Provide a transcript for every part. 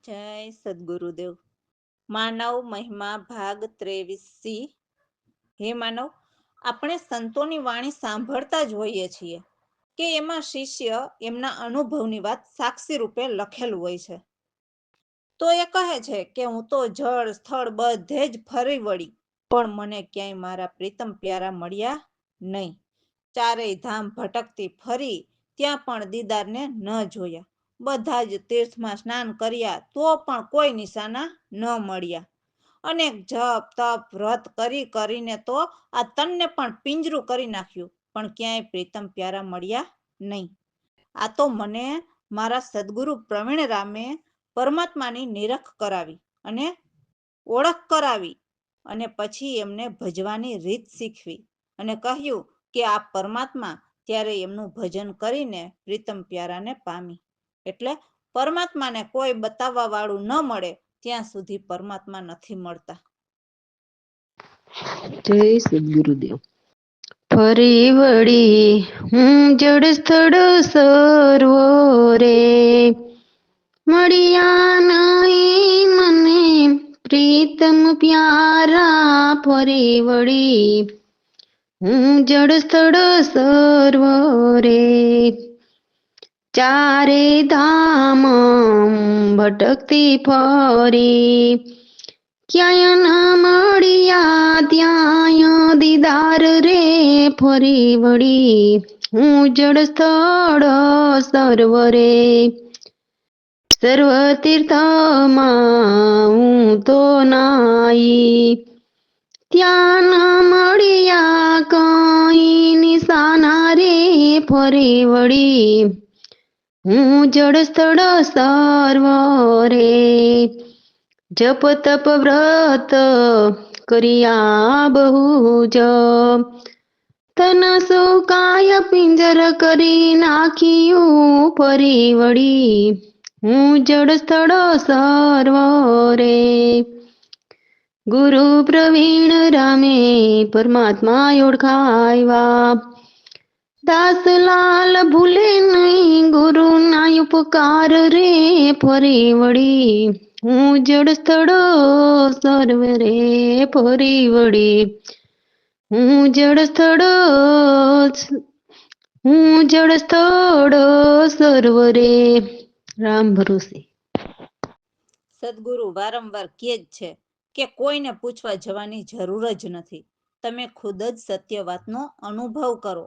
જય સદગુરુદેવ. માનવ મહિમા ભાગ 23. હે માનવ, આપણે સંતોની વાણી સાંભળતા જ હોઈએ છીએ કે એમાં શિષ્ય એમના અનુભવની વાત સાક્ષી રૂપે લખેલું હોય છે. તો એ કહે છે કે હું તો જળ સ્થળ બધે જ ફરી વળી, પણ મને ક્યાંય મારા પ્રીતમ પ્યારા મળ્યા નહીં. ચારેય ધામ ભટકતી ફરી, ત્યાં પણ દીદારને ન જોયા. બધા જ તીર્થમાં સ્નાન કર્યા, તો પણ કોઈ નિશાના ન મળ્યા. અનેક જપ તપ વ્રત કરીને તો આ તનને પણ પિંજરું કરી નાખ્યું, પણ ક્યાંય પ્રીતમ પ્યારા મળ્યા નહીં. આ તો મને મારા સદગુરુ પ્રવીણ રામે પરમાત્માની નિરખ કરાવી અને ઓળખ કરાવી, અને પછી એમને ભજવાની રીત શીખવી અને કહ્યું કે આ પરમાત્મા ત્યારે એમનું ભજન કરીને પ્રીતમ પ્યારાને પામી. એટલે પરમાત્માને કોઈ બતાવવા વાળું ન મળે ત્યાં સુધી પરમાત્મા નથી મળતા. જય સદગુરુદેવ. ફરી વળી હું જડ સ્થળ સર્વો રે, મળ્યા નહીં મને પ્રીતમ પ્યારા. ફરી વળી હું જડ સ્થળ સર્વો રે, ચારે ધામ ભટકતી ફરી, ક્યાંય ના મળ્યા ત્યાં દીદાર રે. ફરી વળી હું જડ સ્થળ સર્વ રે, સર્વ તીર્થમાં હું તો નાઈ, ત્યાં ના મળ્યા કઈ નિશાના રે. ફરી વળી હું જડ સ્થળ સર્વ રે, જપ તપ વ્રત કર્યા બહુ જ, તન સુકાય પિંજર કરી નાખ્યું. ફરી વળી હું જડ સ્થળ સર્વ રે, ગુરુ પ્રવીણ રામે પરમાત્મા ઓળખાવ્યા, દાસલાલ ભૂલે નહીં ગુરુ ના ઉપકાર રે. ફરી વળી હું જડ સ્થળ સર્વ રે, ફરી વળી હું જડ સ્થળ સર્વ રે. રામ ભરોસે. સદગુરુ વારંવાર કહે જ છે કે કોઈને પૂછવા જવાની જરૂર જ નથી. તમે ખુદ જ સત્ય વાતનો અનુભવ કરો.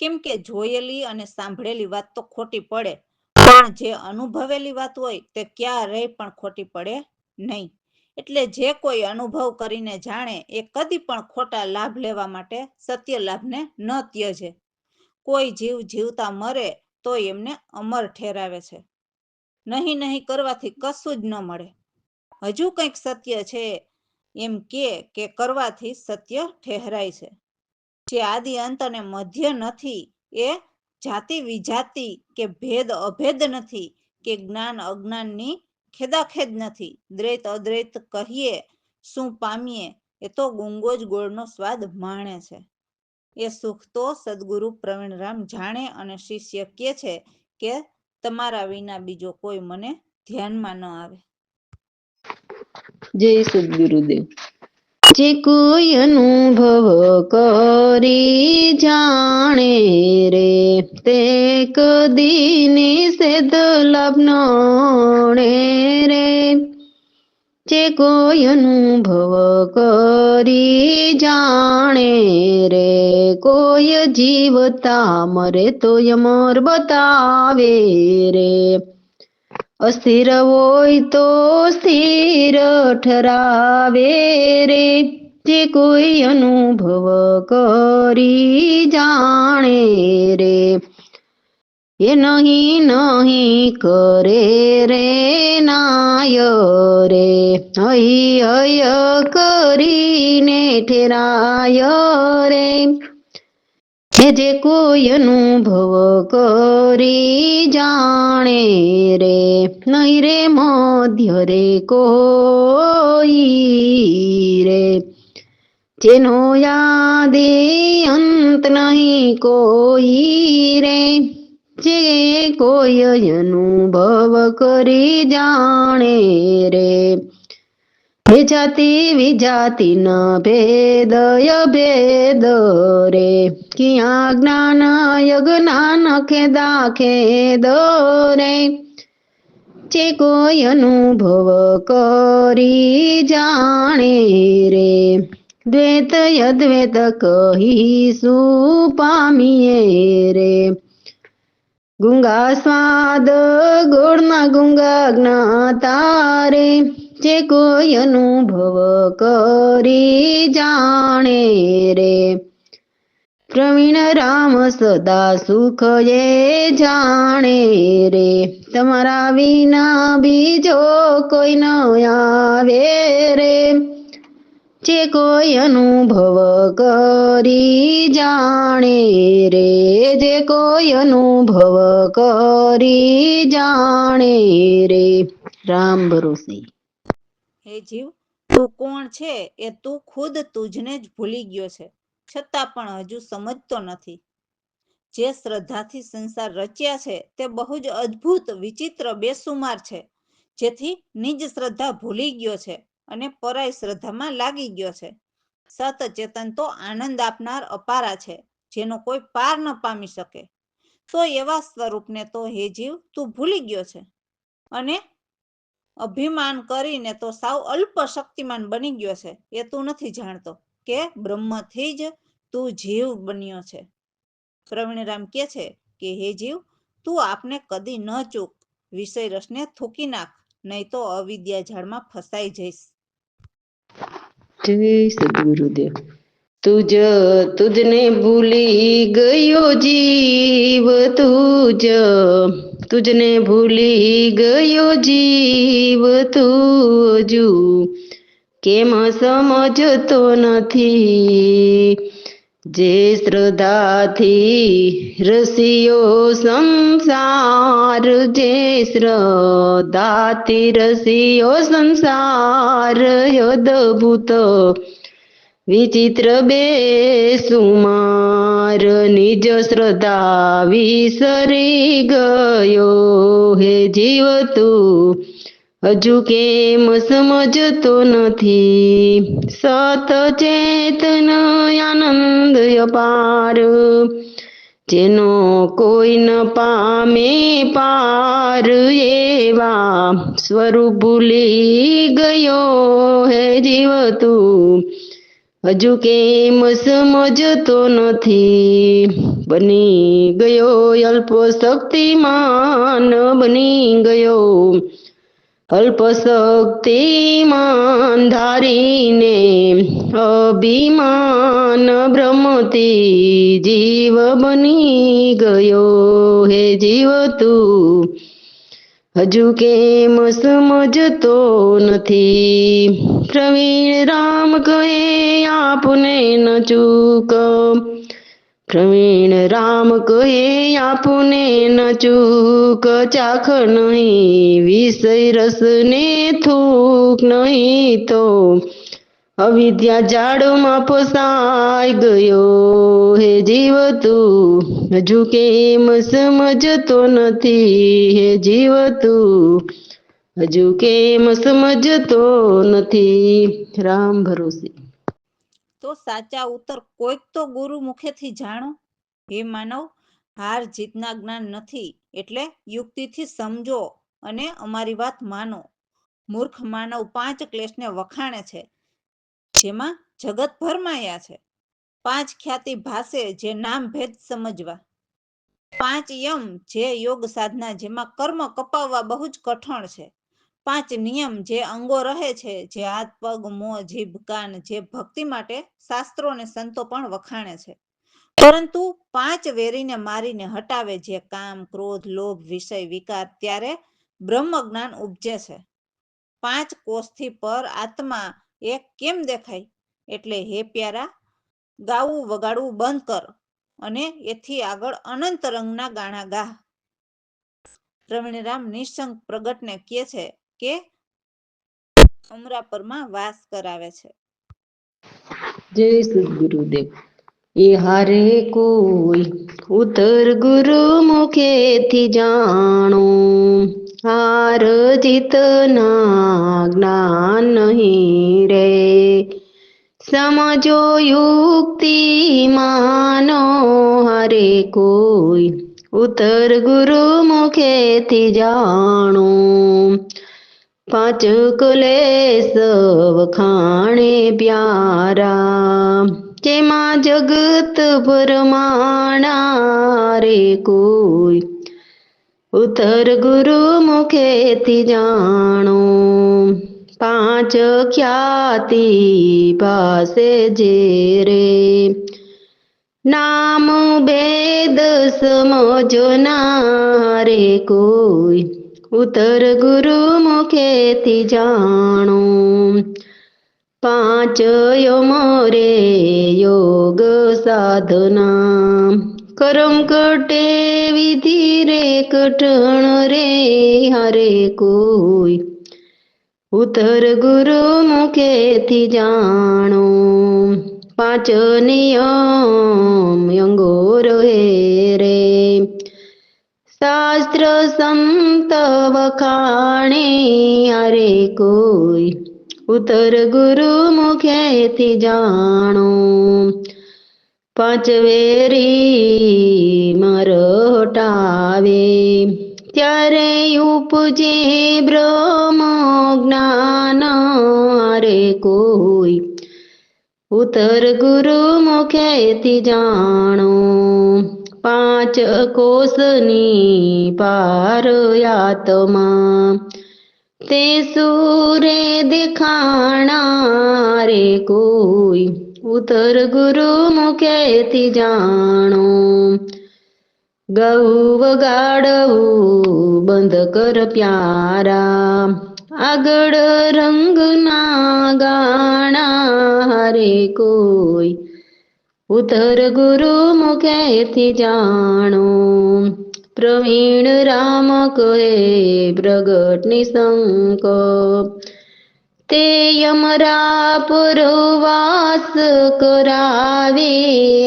કેમ કે જોયેલી અને સાંભળેલી વાત તો ખોટી પડે, પણ જે અનુભવેલી વાત હોય તે ક્યારેય પણ ખોટી પડે નહીં. એટલે જે કોઈ અનુભવ કરીને જાણે એ કદી પણ ખોટા લાભ લેવા માટે સત્ય લાભને ન ત્યજે. કોઈ જીવ જીવતા મરે તો એમને અમર ઠેરાવે છે. નહીં કરવાથી કશું જ ન મળે. હજુ કંઈક સત્ય છે એમ કે કરવાથી સત્ય ઠહેરાય છે. જે આદિ અંત અને મધ્ય નથી, એ જાતિ વિજાતિ કે ભેદ અભેદ નથી, કે જ્ઞાન અજ્ઞાનની ખેદાખેદ નથી. દ્વૈત અદ્વૈત કહીએ શું પામીએ, એ તો ગુંગો જ ગોળનો સ્વાદ માણે છે. એ સુખ તો સદગુરુ પ્રવીણરામ જાણે અને શિષ્ય કહે છે કે તમારા વિના બીજો કોઈ મને ધ્યાનમાં ન આવે. જય સદગુરુદેવ. જે કોઈ અનુભવ કરી જાણે રે, તે કદી નિષેધ લાભ ન રે. જે કોઈ અનુભવ કરી જાણે રે, કોઈ જીવતા મરે તો અમર બતાવે રે. અસ્થિર હોય તો સ્થિર ઠરાવે રે. જે કોઈ અનુભવ કરી જાણે રે, એ નહીં કરે રે નાય રે. હૈ કરીને ઠેરાય રે. જે કોઈ અનુભવ કરી જાણે રે, નહીં રે મધ્ય રે કોઈ રે. જેનો યાદે અંત નહીં કોઈ રે, જે કોઈ અનુભવ કરી જાણે રે હે જાતિ વિજાતિ ન ભેદય ભેદ રે કિયા જ્ઞાન યજ્ઞાન ખેદા ખેદ રે જે કોઈ અનુભવ કરી જાણે રે દ્વૈત અદ્વૈત કહીશું પામીએ રે ગુંગા સ્વાદ ગુણમાં ગુંગા જ્ઞાતા રે જે કોઈ અનુભવ કરી જાણે રે પ્રવીણ રામ સદા સુખ એ જાણે રે તમારા વિના બીજો કોઈ ન આવે રે જે કોઈ અનુભવ કરી જાણે રે જે કોઈ અનુભવ કરી જાણે રે રામ ભરોસે હે જીવ, તું કોણ છે એ તું ખુદ તુજને જ ભૂલી ગયો છે, છતાં પણ હજુ સમજતો નથી. જે શ્રદ્ધાથી સંસાર રચ્યા છે તે બહુ જ અદ્ભુત વિચિત્ર બેસુમાર છે, જેથી નિજ શ્રદ્ધા ભૂલી ગયો છે અને પરાઈ શ્રદ્ધામાં લાગી ગયો છે. સત ચેતન તો આનંદ આપનાર અપારા છે, જેનો કોઈ પાર ન પામી શકે. તો એવા સ્વરૂપને તો હે જીવ તું ભૂલી ગયો છે અને અભિમાન કરીને તો સાવ અલ્પ શક્તિમાન બની ગયો છે. એ તું નથી જાણતો કે બ્રહ્મથી જ તું જીવ બન્યો છે. પ્રવીણરામ કહે છે કે હે જીવ, તું આપને કદી ન ચૂક, વિષય રસને થૂકી નાખ, નહીં તો અવિદ્યા જાળમાં ફસાઈ જઈશ. જય સદગુરુદેવ. તુજને ભૂલી ગયો જીવ તુજને ભૂલી ગયો જીવ તુજુ કેમ સમજતો નથી જે શ્રદ્ધાથી રસિયો સંસાર જે શ્રદ્ધાથી રસિયો સંસાર અદભૂત વિચિત્ર બેસુમાર નિજ શ્રદ્ધા વિસરી ગયો હે જીવ તું હજુ કેમ સમજતો નથી સત ચેતન આનંદ અપાર જેનો કોઈ ન પામે પાર એવા સ્વરૂપ ભૂલી ગયો હે જીવ તું હજુ કેમ સમજતો નથી બની ગયો અલ્પ શક્તિમાન બની ગયો અલ્પ શક્તિમાન ધારીને અભિમાન બ્રહ્મથી જીવ બની ગયો હે જીવ તું હજુ કેમ સમજતો નથી પ્રવીણ રામ કહે આપને ન ચૂક પ્રવીણ રામ કહે આપને ન ચૂક ચાખ નહીં વિષય રસને થૂક નહીં તો અવિદ્યા જાળમાં ફસાઈ ગયો હે જીવ તું હજુ કેમ સમજતો નથી હે જીવ તું હજુ કેમ સમજતો નથી રામ ભરોસે. તો સાચા ઉત્તર કોઈક તો ગુરુ મુખેથી જાણો. હે માનવ, હાર જીતના જ્ઞાન નથી, એટલે યુક્તિથી સમજો અને અમારી વાત માનો. મૂર્ખ માનવ 5 ક્લેશને વખાણે છે, જેમાં જગત ભરમાયા છે. 5 ખ્યાતિ ભાષે જે નામ ભેદ સમજવા. 5 યમ જે યોગ સાધના જેમાં કર્મ કપાવવા બહુ જ કઠણ છે. 5 નિયમ જે અંગો રહે છે, જે હાથ પગ મોં જીભ કાન, જે ભક્તિ માટે શાસ્ત્રો અને સંતો પણ વખાણે છે. પરંતુ 5 વેરીને મારીને હટાવે જે કામ ક્રોધ લોભ વિષય વિકાર, ત્યારે બ્રહ્મ જ્ઞાન ઉપજે છે. 5 કોષથી પર આત્મા એક કેમ દેખાય? એટલે હે પ્યારા, ગાવું વગાડવું બંધ કર અને એથી આગળ અનંત રંગના ગાણા ગા. પ્રવીણરામ નિઃશંક પ્રગટને કહે છે કે અમરાપરમાં વાસ કરાવે છે. જય સદગુરુદેવ. એ હારે કોઈ ઉત્તર ગુરુ મુખેથી જાણો, હાર જીતના જ્ઞાન નહીં રે, સમજો યુક્તિ માનો હારે કોઈ ઉત્તર ગુરુ મુખેથી જાણો, પાંચ કલેશ વખાણે પ્યારા, તેમાં જગત ભરમાણા રે કોઈ ઉત્તર ગુરુ મુખેથી જાણો, પાંચ ખ્યાતિ પાસે જે રે, નામ ભેદ સમજો ના રે કોઈ ઉત્તર ગુરુ મુખેથી જાણો, પાંચ યમ રે યોગ સાધના, કરમ કટે વિધિ રે કઠણ રે હરે કોઈ ઉત્તર ગુરુ મુખેથી જાણો, પાંચ નિયમ અંગો રહે રે, શાસ્ત્ર સંત વખાણે હરે કોઈ ઉત્તર ગુરુ મુખેથી જાણો, પાંચ વેરી મર હટાવે, ત્યારે ઉપજે બ્રહ્મ જ્ઞાન હરે કોઈ ઉત્તર ગુરુ મુખેથી જાણો, પાંચ કોષની પાર આત્મા, તે સુરે દેખાણા રે કોઈ ઉત્તર ગુરુ મુખેથી જાણો, ગૌ વગાડવું બંધ કર પ્યારા, આગળ રંગના ગાણા હરે કોઈ ઉત્તર ગુરુ મુખેથી જાણો, પ્રવીણ રામ કહે પ્રગટ નિશંક, તે યમરા પરવાસ કરાવે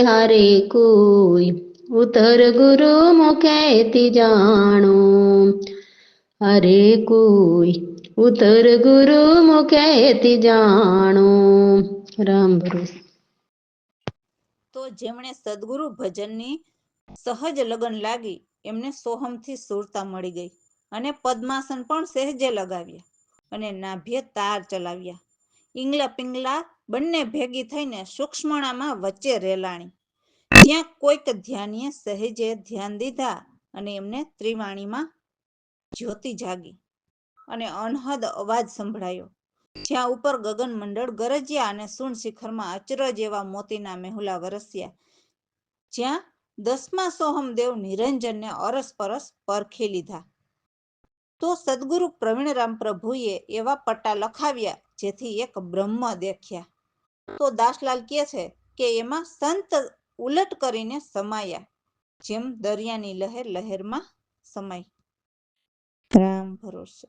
હરે કોઈ ઉત્તર ગુરુ મુખેથી જાણો, હરે કોઈ ઉત્તર ગુરુ મુખેથી જાણો. રામ ભરોસે. તો જેમણે સદગુરુ ભજનની સહજ લગન લાગી એમને સોહમથી સુરતા મળી ગઈ અને પદ્માસન પણ સહેજે લગાવ્યા અને નાભ્ય તાર ચલાવ્યા, ઈંગલા પિંગલા બંને ભેગી થઈને સૂક્ષ્મણામાં વચ્ચે રેલાણી, ત્યાં કોઈક ધ્યાનીએ સહેજે ધ્યાન દીધા અને એમને ત્રિવાણીમાં જ્યોતિ જાગી અને અનહદ અવાજ સંભળાયો, જ્યાં ઉપર ગગન મંડળ ગરજ્યા અને સુણ શિખરમાં અચરજ એવા મોતીના મેહુલા વરસ્યા, જ્યાં 10મા સોહમદેવ નિરંજનને અરસપરસ પરખી લીધા. તો સદગુરુ પ્રવીણરામ પ્રભુએ એવા પટ્ટા લખાવ્યા જેથી એક બ્રહ્મ દેખ્યા. તો દાસલાલ કહે છે કે એમાં સંત ઉલટ કરીને સમાયા, જેમ દરિયાની લહેર લહેરમાં સમાય. રામ ભરોસે.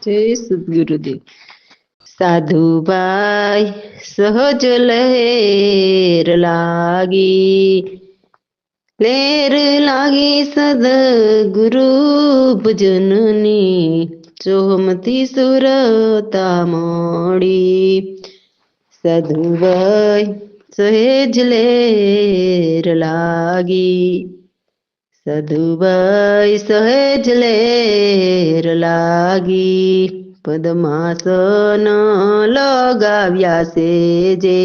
જય સદગુરુદેવ. સાધુભાઈ સહજ લહેર લાગી, લહેર લાગી સદગુરુ ભજનની, સોહમથી સુરતા મળી, સાધુભાઈ સહેજ લહેર લાગી, સાધુભાઈ સહેજ લહેર લાગી, પદ્માસન લગાવ્યા સેજે,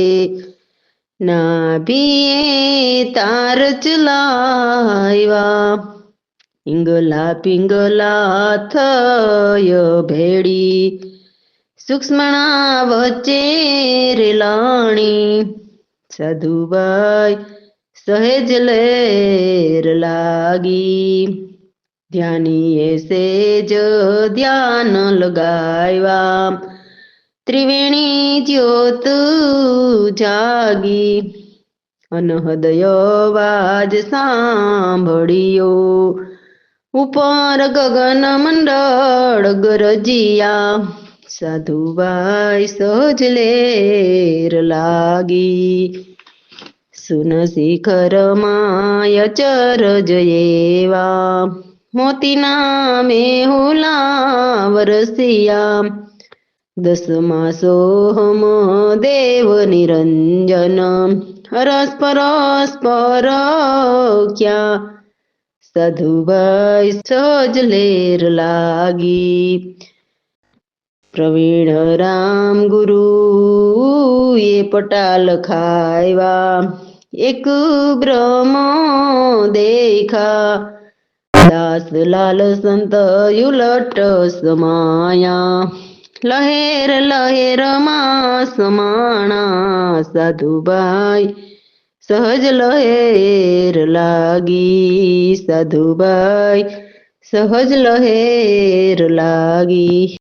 નાભીએ તાર ચલાવ્યા, પિંગલા પિંગલા થય ભેડી, સૂક્ષ્મણા વચ્ચે રેલાણી, સાધુભાઈ સહેજ લહેર લાગી, ધ્યાનીએ સેજ ધ્યાન લગાવ્યા, ત્રિવેણી જ્યોત જાગી, અનહદય અવાજ સાંભળ્યો, ઉપર ગગન મંડળ ગરજિયા, સાધુભાઈ સહજ લહેર લાગી, સુન શિખરમાં અચરજ એવા મોતીના મેહુલા વરસિયા દસમા સોહમ દેવ નિરંજન હરસ પરસ પરખ્યા સાધુભાઈ સહજ લેર લાગી પ્રવીણ રામ ગુરુ એ પટાલ ખાયવા એક બ્રહ્મ દેખા દાસ લાલ સંત યુલટ સમાયા લહેર લહેરમાં સમાણા સાધુભાઈ સહજ લહેર લાગી સાધુભાઈ સહજ લહેર લાગી.